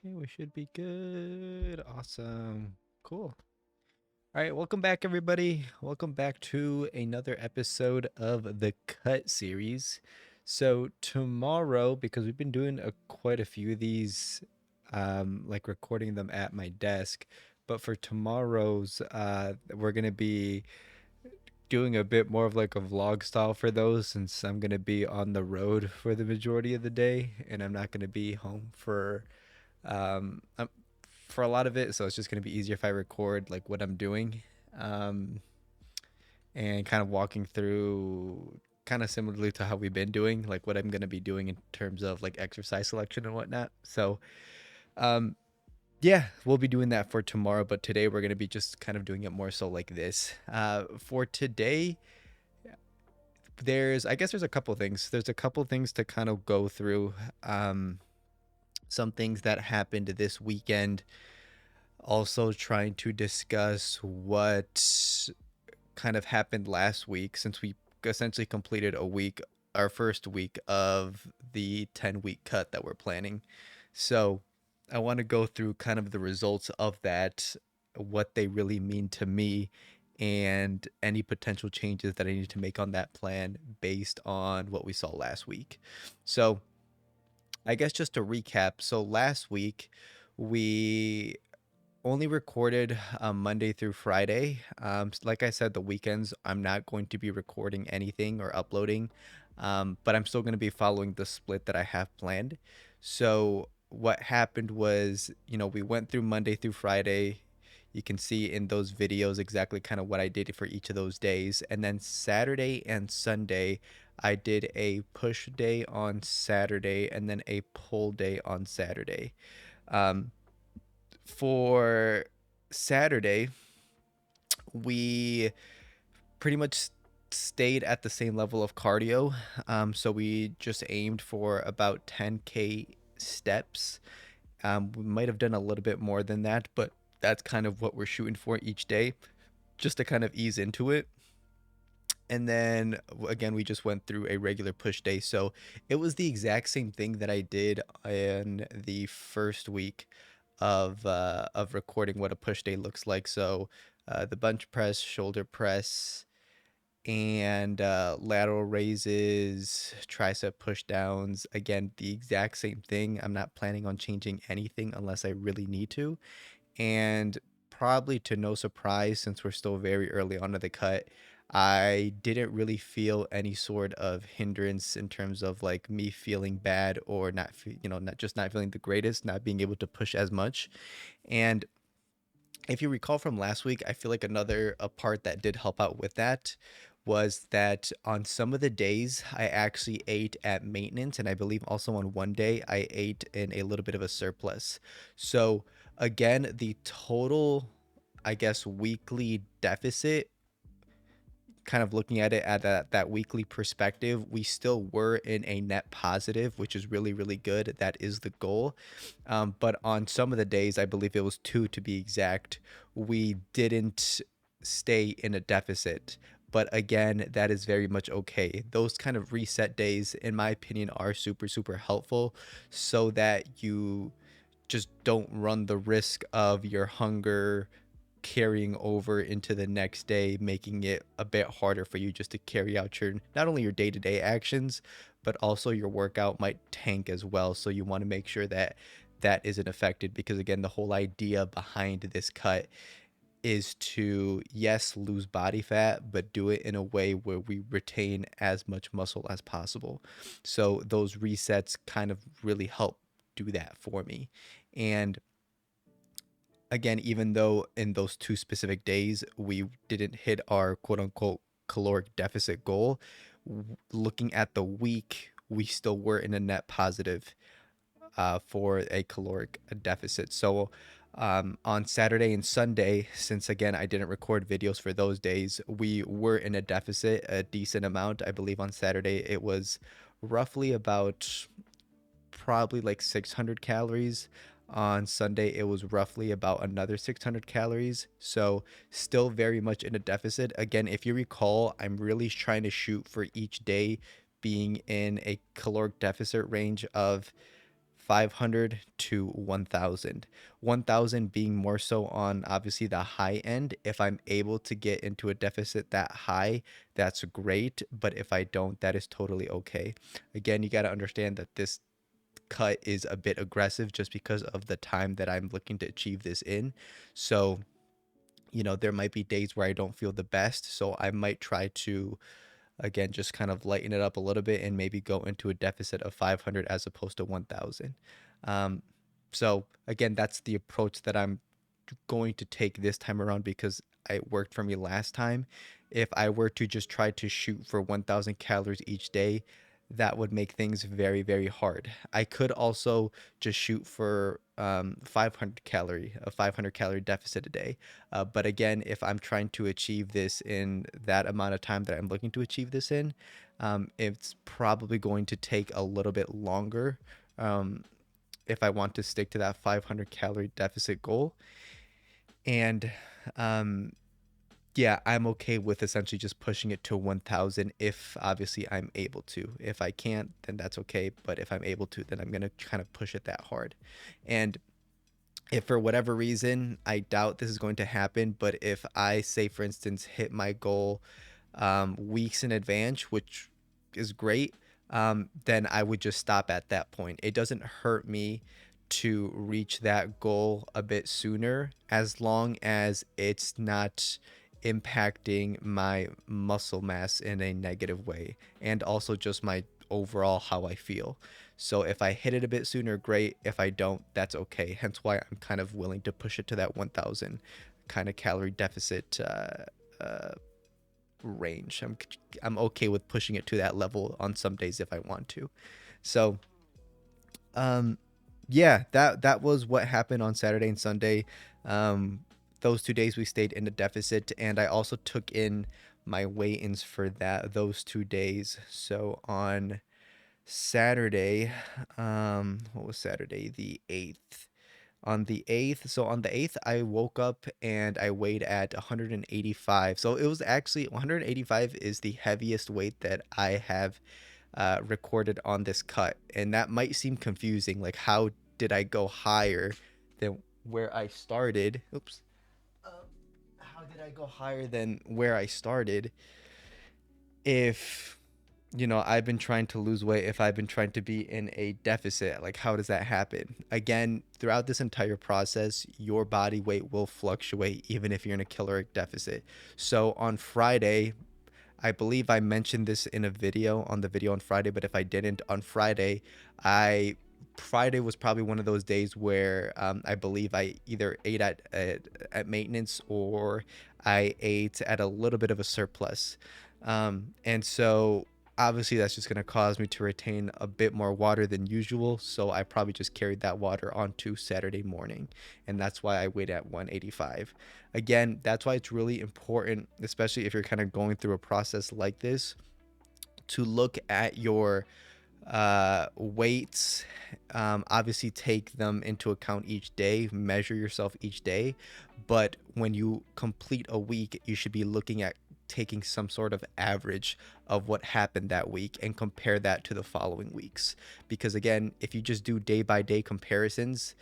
Okay, we should be good. Awesome. Cool. All right, welcome back, everybody. Welcome back to another episode of the Cut series. So tomorrow, because we've been doing quite a few of these, like recording them at my desk, but for tomorrow's, we're gonna be doing a bit more of like a vlog style for those, since I'm gonna be on the road for the majority of the day, and I'm not gonna be home um, um, for a lot of it. So it's just going to be easier if I record like what I'm doing, um, and kind of walking through kind of similarly to how we've been doing, like what I'm going to be doing in terms of like exercise selection and whatnot. So, um, yeah, we'll be doing that for tomorrow, but today we're going to be just kind of doing it more so like this. For today, I guess there's a couple things. There's a couple things to kind of go through. Some things that happened this weekend, also trying to discuss what kind of happened last week, since we essentially completed our first week of the 10-week cut that we're planning. So I want to go through kind of the results of that, what they really mean to me, and any potential changes that I need to make on that plan based on what we saw last week. So I guess just to recap, so last week we only recorded Monday through Friday. Like I said, the weekends I'm not going to be recording anything or uploading, but I'm still going to be following the split that I have planned. So what happened was, we went through Monday through Friday. You can see in those videos exactly kind of what I did for each of those days. And then Saturday and Sunday, I did a push day on Saturday and then a pull day on Saturday. Um, for Saturday, we pretty much stayed at the same level of cardio. So we just aimed for about 10K steps. We might have done a little bit more than that, but that's kind of what we're shooting for each day, just to kind of ease into it. And then again, we just went through a regular push day. So it was the exact same thing that I did in the first week of recording what a push day looks like. So the bench press, shoulder press, and lateral raises, tricep push downs. Again, the exact same thing. I'm not planning on changing anything unless I really need to. And probably to no surprise, since we're still very early on to the cut, I didn't really feel any sort of hindrance in terms of like me feeling bad or not feeling the greatest, not being able to push as much. And if you recall from last week, I feel like a part that did help out with that was that on some of the days I actually ate at maintenance, and I believe also on one day I ate in a little bit of a surplus. So again, the total, I guess, weekly deficit, kind of looking at it at that weekly perspective, we still were in a net positive, which is really, really good. That is the goal. But on some of the days, I believe it was two to be exact, we didn't stay in a deficit. But again, that is very much okay. Those kind of reset days, in my opinion, are super, super helpful, so that you just don't run the risk of your hunger carrying over into the next day, making it a bit harder for you just to carry out your, not only your day-to-day actions, but also your workout might tank as well. So you want to make sure that that isn't affected, because again, the whole idea behind this cut is to, yes, lose body fat, but do it in a way where we retain as much muscle as possible. So those resets kind of really help do that for me. And again, even though in those two specific days we didn't hit our quote unquote caloric deficit goal, looking at the week, we still were in a net positive for a caloric deficit. So on Saturday and Sunday, since again I didn't record videos for those days, we were in a deficit a decent amount. I believe on Saturday it was roughly about probably like 600 calories. On Sunday, it was roughly about another 600 calories. So, still very much in a deficit. Again, if you recall, I'm really trying to shoot for each day being in a caloric deficit range of 500 to 1000. 1000 being more so on obviously the high end. If I'm able to get into a deficit that high, that's great. But if I don't, that is totally okay. Again, you got to understand that this cut is a bit aggressive just because of the time that I'm looking to achieve this in. So, there might be days where I don't feel the best. So I might try to, again, just kind of lighten it up a little bit and maybe go into a deficit of 500 as opposed to 1000. Um, so again, that's the approach that I'm going to take this time around because it worked for me last time. If I were to just try to shoot for 1000 calories each day, that would make things very, very hard. I could also just shoot for 500 calorie deficit a day. But again, if I'm trying to achieve this in that amount of time that I'm looking to achieve this in, it's probably going to take a little bit longer um, if I want to stick to that 500 calorie deficit goal. And um, yeah, I'm okay with essentially just pushing it to 1000 if obviously I'm able to. If I can't, then that's okay. But if I'm able to, then I'm going to kind of push it that hard. And if for whatever reason, I doubt this is going to happen, but if I say, for instance, hit my goal weeks in advance, which is great, then I would just stop at that point. It doesn't hurt me to reach that goal a bit sooner as long as it's not impacting my muscle mass in a negative way and also just my overall how I feel. So if I hit it a bit sooner, great. If I don't, that's okay. Hence why I'm kind of willing to push it to that 1000 kind of calorie deficit uh, range. I'm okay with pushing it to that level on some days if I want to. So um yeah, that was what happened on Saturday and Sunday. Those 2 days we stayed in the deficit, and I also took in my weigh-ins for those 2 days. So on Saturday, what was Saturday? The 8th. On the 8th, I woke up and I weighed at 185. So it was actually 185 is the heaviest weight that I have recorded on this cut. And that might seem confusing. Like, how did I go higher than where I started? Oops. How did I go higher than where I started if I've been trying to lose weight, if I've been trying to be in a deficit? Like, how does that happen? Again, throughout this entire process, your body weight will fluctuate even if you're in a caloric deficit. So on Friday, I believe I mentioned this in a video on the video on Friday, but if I didn't, on Friday was probably one of those days where I believe I either ate at maintenance or I ate at a little bit of a surplus. And so obviously that's just going to cause me to retain a bit more water than usual. So I probably just carried that water onto Saturday morning. And that's why I weighed at 185. Again, that's why it's really important, especially if you're kind of going through a process like this, to look at your weights. Obviously take them into account each day, measure yourself each day, but when you complete a week, you should be looking at taking some sort of average of what happened that week and compare that to the following weeks. Because again, if you just do day by day comparisons,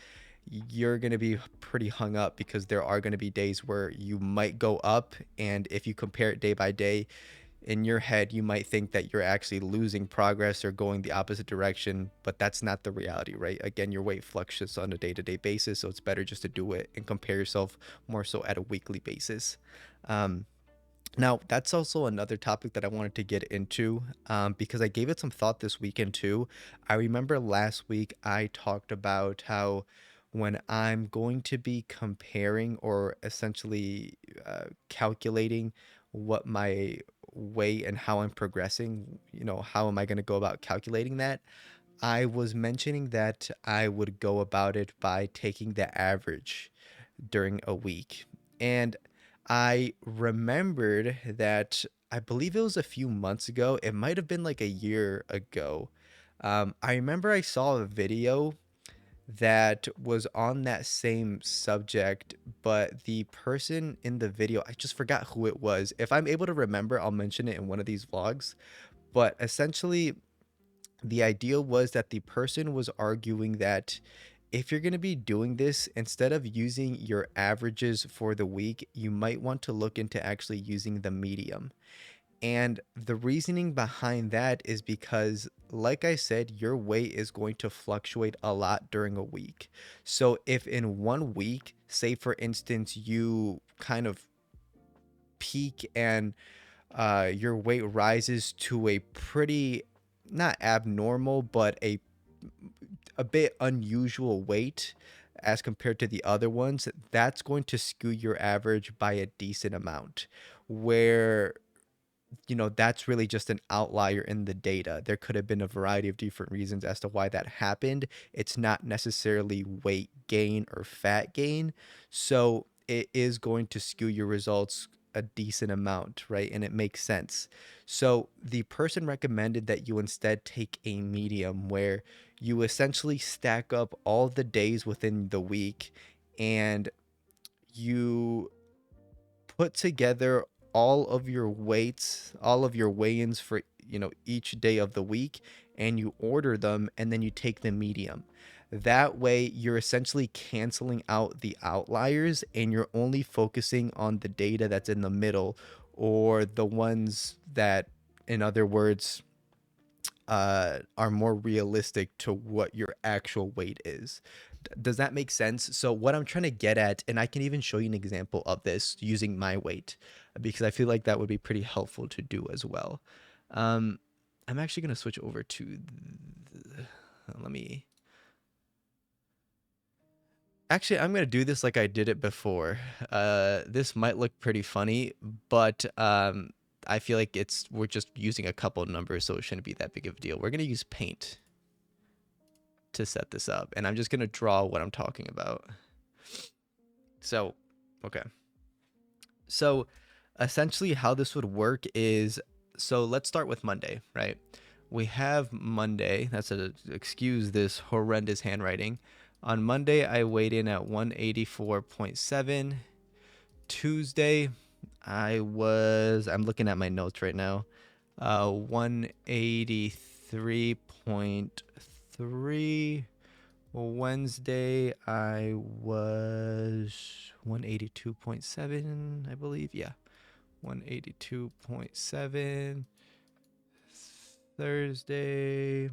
you're going to be pretty hung up because there are going to be days where you might go up, and if you compare it day by day, in your head you might think that you're actually losing progress or going the opposite direction, but that's not the reality, right? Again, your weight fluctuates on a day-to-day basis, so it's better just to do it and compare yourself more so at a weekly basis. um, Now, that's also another topic that I wanted to get into, because I gave it some thought this weekend too. I remember last week I talked about how when I'm going to be comparing or essentially calculating what my weight and how I'm progressing, how am I going to go about calculating that? I was mentioning that I would go about it by taking the average during a week. And I remembered that I believe it was a few months ago. It might have been like a year ago. I remember I saw a video that was on that same subject, but the person in the video, I just forgot who it was. If I'm able to remember, I'll mention it in one of these vlogs. But essentially, The idea was that the person was arguing that if you're going to be doing this, instead of using your averages for the week, you might want to look into actually using the medium. And the reasoning behind that is because, like I said, your weight is going to fluctuate a lot during a week. So, if in one week, say for instance, you kind of peak and your weight rises to a pretty, not abnormal, but a bit unusual weight as compared to the other ones, that's going to skew your average by a decent amount. Where that's really just an outlier in the data. There could have been a variety of different reasons as to why that happened. It's not necessarily weight gain or fat gain. So it is going to skew your results a decent amount, right? And it makes sense. So the person recommended that you instead take a medium where you essentially stack up all the days within the week and you put together all of your weights, all of your weigh-ins for, each day of the week, and you order them and then you take the medium. That way you're essentially canceling out the outliers and you're only focusing on the data that's in the middle, or the ones that, in other words, are more realistic to what your actual weight is. Does that make sense? So what I'm trying to get at, and I can even show you an example of this using my weight, because I feel like that would be pretty helpful to do as well. Um, I'm actually going to switch over to, let me, actually, I'm going to do this like I did it before. This might look pretty funny, but I feel like we're just using a couple of numbers, so it shouldn't be that big of a deal. We're going to use Paint to set this up, and I'm just going to draw what I'm talking about. So, okay. So, essentially how this would work is, so let's start with Monday, right? We have Monday. Excuse this horrendous handwriting. On Monday, I weighed in at 184.7. Tuesday, I'm looking at my notes right now, 183.3. Wednesday, I was 182.7, I believe. Yeah, 182.7. Thursday,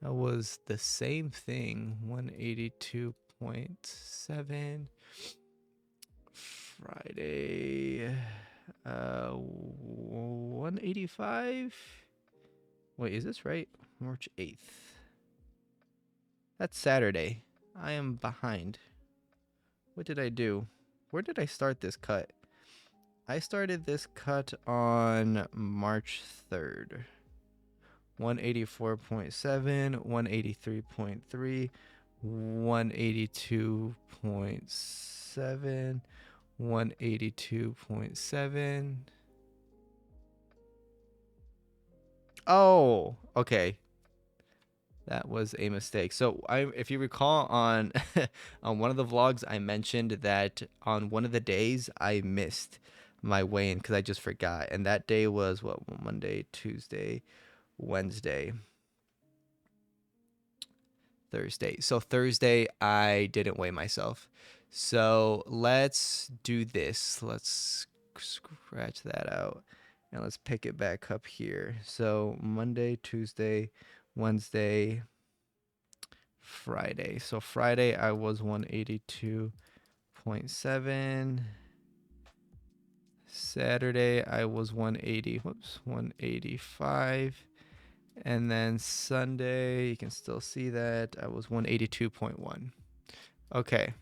I was the same thing, 182.7. Friday, 185. Wait, is this right? March 8th. That's Saturday. I am behind. What did I do? Where did I start this cut? I started this cut on March 3rd. 184.7, 183.3, 182.7, 182.7. Oh, okay. That was a mistake. So if you recall on on one of the vlogs, I mentioned that on one of the days I missed my weigh-in because I just forgot, and that day was what, Monday, Tuesday, Wednesday, Thursday. So Thursday I didn't weigh myself. So let's do this. Let's scratch that out and let's pick it back up here. So Monday, Tuesday, Wednesday, Friday. So Friday I was 182.7. Saturday I was 185. And then Sunday, you can still see that I was 182.1. Okay.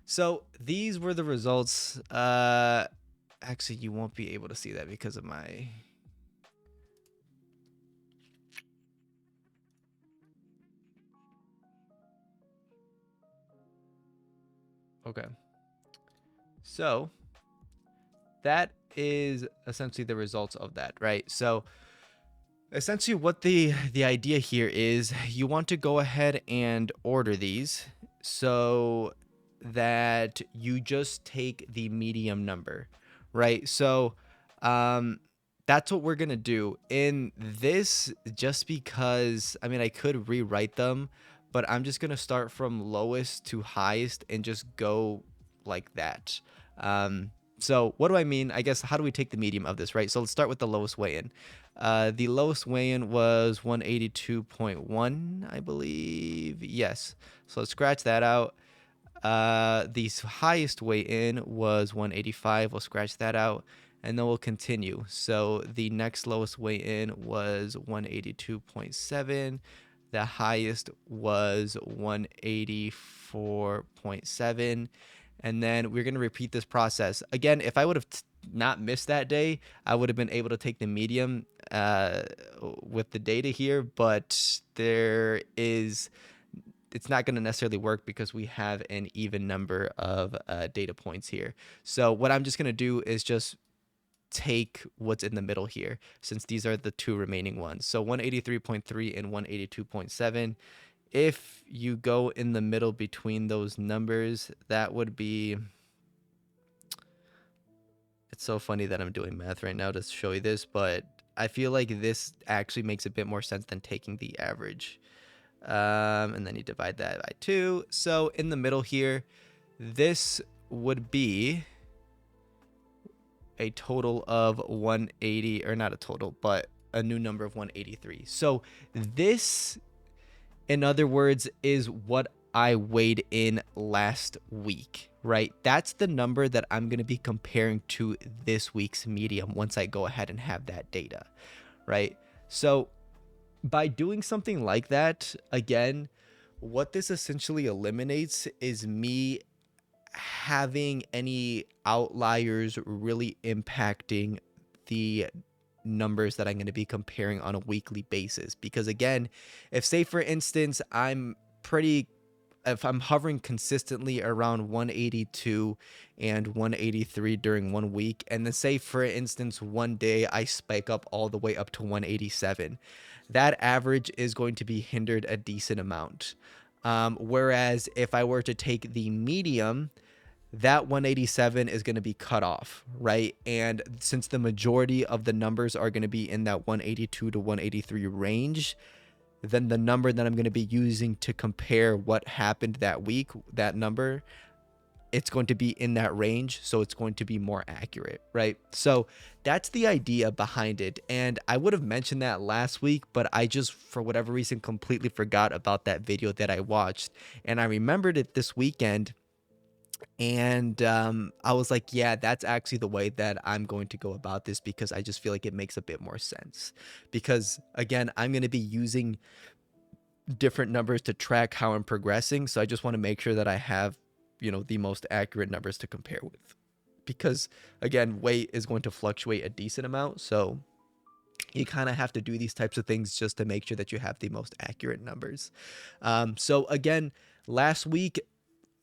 So these were the results. Actually, you won't be able to see that because of my. Okay. So that is essentially the results of that, right? So essentially what the idea here is, you want to go ahead and order these so that you just take the medium number, right? So that's what we're gonna do in this, just because I mean I could rewrite them, but I'm just gonna start from lowest to highest and just go like that. Um, so what do I mean? I guess how do we take the medium of this, right? So let's start with the lowest weigh-in. The lowest weigh-in was 182.1, I believe. Yes. So let's scratch that out. The highest weigh-in was 185. We'll scratch that out, and then we'll continue. So the next lowest weigh-in was 182.7. The highest was 184.7. And then we're going to repeat this process. Again, if I would have not missed that day, I would have been able to take the medium with the data here, but it's not going to necessarily work because we have an even number of data points here. So what I'm just going to do is just take what's in the middle here, since these are the two remaining ones. So 183.3 and 182.7. If you go in the middle between those numbers, that would be... It's so funny that I'm doing math right now to show you this, but I feel like this actually makes a bit more sense than taking the average. And then you divide that by 2. So in the middle here, this would be a total of 180, or not a total, but a new number of 183. So this, in other words, is what I weighed in last week, right? That's the number that I'm going to be comparing to this week's medium once I go ahead and have that data, right? So by doing something like that, again, what this essentially eliminates is me having any outliers really impacting the numbers that I'm going to be comparing on a weekly basis. Because again, if say for instance, if I'm hovering consistently around 182 and 183 during one week, and then say for instance, one day I spike up all the way up to 187, that average is going to be hindered a decent amount. Whereas if I were to take the medium, that 187 is going to be cut off, right? And since the majority of the numbers are going to be in that 182 to 183 range, then the number that I'm going to be using to compare what happened that week, that number, it's going to be in that range, so it's going to be more accurate, right? So that's the idea behind it. And I would have mentioned that last week, but I just, for whatever reason, completely forgot about that video that I watched. And I remembered it this weekend, and I was like, yeah, that's actually the way that I'm going to go about this, because I just feel like it makes a bit more sense. Because again, I'm going to be using different numbers to track how I'm progressing. So I just want to make sure that I have, the most accurate numbers to compare with. Because again, weight is going to fluctuate a decent amount. So you kind of have to do these types of things just to make sure that you have the most accurate numbers. So again, last week,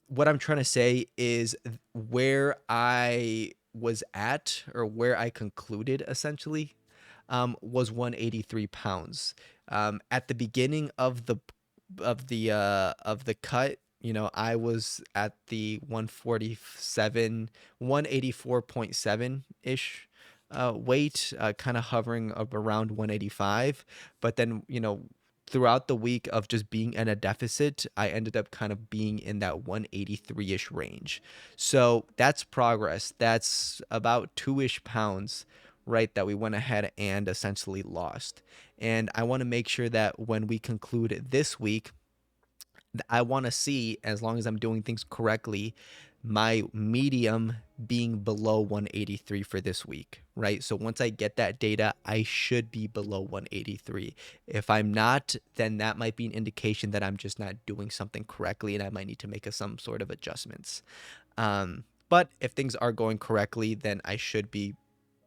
what I'm trying to say is where I was at, or where I concluded essentially, was 183 pounds. At the beginning of the cut, I was at the 147, 184.7 ish weight, kind of hovering up around 185. But then, throughout the week of just being in a deficit, I ended up kind of being in that 183-ish range. So that's progress. That's about 2-ish pounds, right, that we went ahead and essentially lost. And I want to make sure that when we conclude this week, I want to see, as long as I'm doing things correctly, my medium being below 183 for this week, right? So once I get that data, I should be below 183. If I'm not, then that might be an indication that I'm just not doing something correctly, and I might need to make some sort of adjustments. But if things are going correctly, then I should be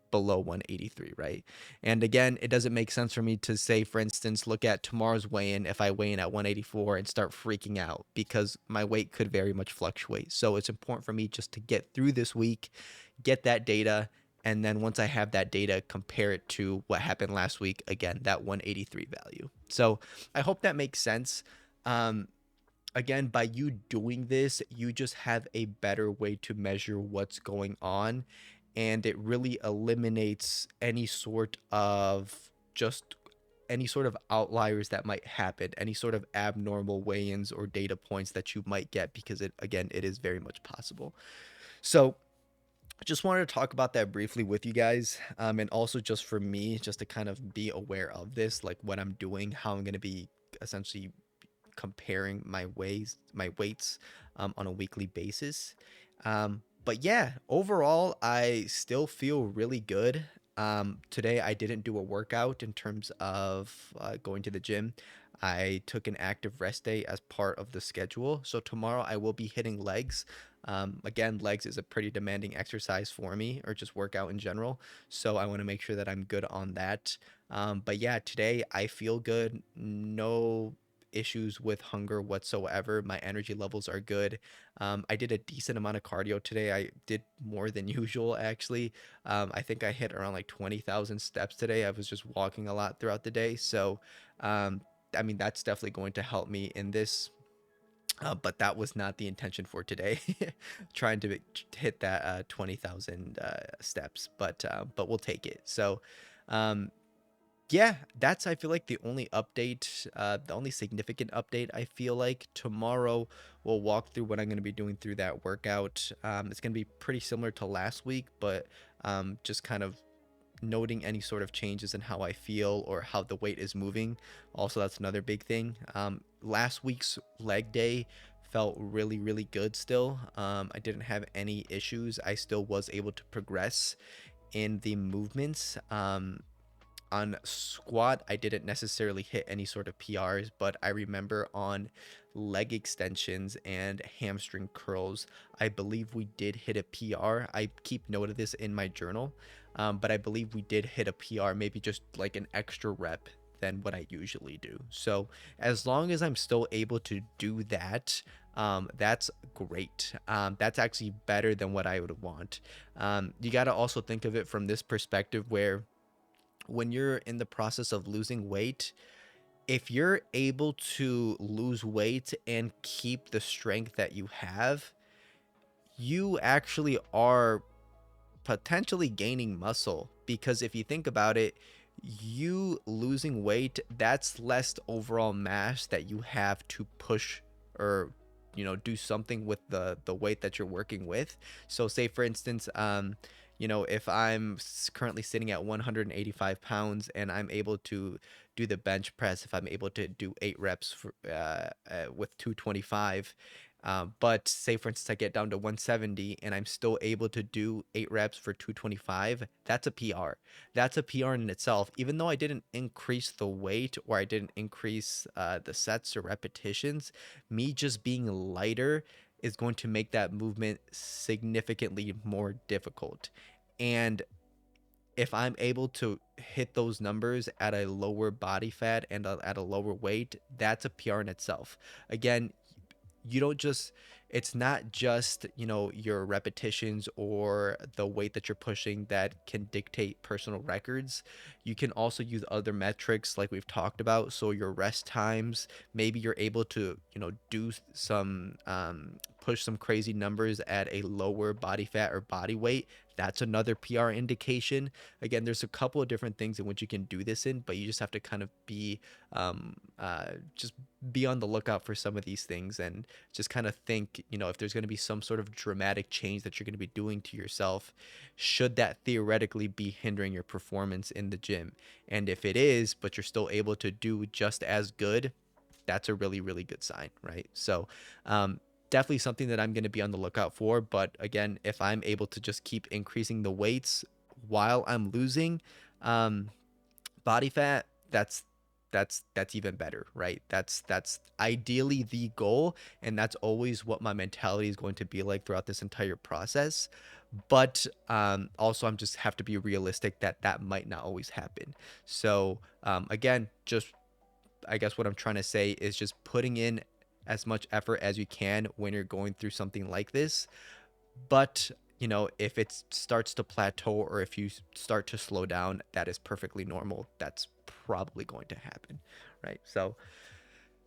below 183, right? And again, it doesn't make sense for me to say, for instance, look at tomorrow's weigh-in if I weigh in at 184 and start freaking out, because my weight could very much fluctuate. So it's important for me just to get through this week, get that data, and then once I have that data, compare it to what happened last week, again, that 183 value. So I hope that makes sense. Again, by you doing this, you just have a better way to measure what's going on, and it really eliminates any sort of outliers that might happen, any sort of abnormal weigh-ins or data points that you might get, because it is very much possible. So I just wanted to talk about that briefly with you guys, and also just for me, just to kind of be aware of this, like what I'm doing, how I'm going to be essentially comparing my weights, on a weekly basis. But yeah, overall, I still feel really good. Today, I didn't do a workout in terms of going to the gym. I took an active rest day as part of the schedule. So tomorrow, I will be hitting legs. Again, legs is a pretty demanding exercise for me, or just workout in general. So I want to make sure that I'm good on that. But yeah, today I feel good. No issues with hunger whatsoever. My energy levels are good. I did a decent amount of cardio today. I did more than usual, actually. I think I hit around like 20,000 steps today. I was just walking a lot throughout the day. So, um, I mean, that's definitely going to help me in this. But that was not the intention for today, trying to hit that 20,000 steps. But we'll take it. So, um, yeah, that's, I feel like, the only update, the only significant update. I feel like tomorrow we'll walk through what I'm going to be doing through that workout. It's going to be pretty similar to last week, but just kind of noting any sort of changes in how I feel or how the weight is moving. Also, that's another big thing. Last week's leg day felt really, really good still. I didn't have any issues. I still was able to progress in the movements. On squat, I didn't necessarily hit any sort of PRs, but I remember on leg extensions and hamstring curls, I believe we did hit a PR. I keep note of this in my journal, but I believe we did hit a PR, maybe just like an extra rep than what I usually do. So as long as I'm still able to do that, that's great. That's actually better than what I would want. You got to also think of it from this perspective where when you're in the process of losing weight, if you're able to lose weight and keep the strength that you have, you actually are potentially gaining muscle. Because if you think about it, you losing weight, that's less overall mass that you have to push, or do something with the weight that you're working with. So say for instance, if I'm currently sitting at 185 pounds and I'm able to do the bench press, if I'm able to do 8 reps with 225, but say for instance I get down to 170 and I'm still able to do 8 reps for 225, that's a PR. That's a PR in itself. Even though I didn't increase the weight, or I didn't increase the sets or repetitions, me just being lighter is going to make that movement significantly more difficult. And if I'm able to hit those numbers at a lower body fat and at a lower weight, that's a PR in itself. Again, you don't just it's not just your repetitions or the weight that you're pushing that can dictate personal records. You can also use other metrics like we've talked about. So your rest times, maybe you're able to do some push some crazy numbers at a lower body fat or body weight. That's another PR indication. Again, there's a couple of different things in which you can do this in, but you just have to kind of just be on the lookout for some of these things, and just kind of think, if there's going to be some sort of dramatic change that you're going to be doing to yourself, should that theoretically be hindering your performance in the gym? And if it is, but you're still able to do just as good, that's a really, really good sign, right? So, definitely something that I'm going to be on the lookout for. But again, if I'm able to just keep increasing the weights while I'm losing um, body fat, that's even better, right? That's ideally the goal, and that's always what my mentality is going to be like throughout this entire process. But also, I'm just have to be realistic that that might not always happen. So again, just I guess what I'm trying to say is just putting in as much effort as you can when you're going through something like this. But if it starts to plateau, or if you start to slow down, that is perfectly normal. That's probably going to happen, right? So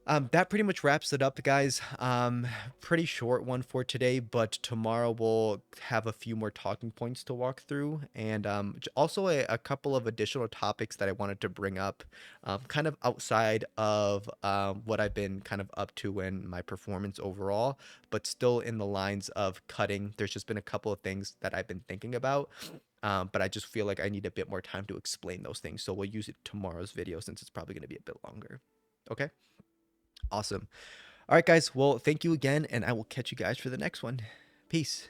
That pretty much wraps it up, guys. Pretty short one for today, but tomorrow we'll have a few more talking points to walk through, and also a couple of additional topics that I wanted to bring up, kind of outside of what I've been kind of up to in my performance overall, but still in the lines of cutting. There's just been a couple of things that I've been thinking about, but I just feel like I need a bit more time to explain those things, so we'll use it tomorrow's video since it's probably going to be a bit longer. Okay. Awesome. All right, guys. Well, thank you again, and I will catch you guys for the next one. Peace.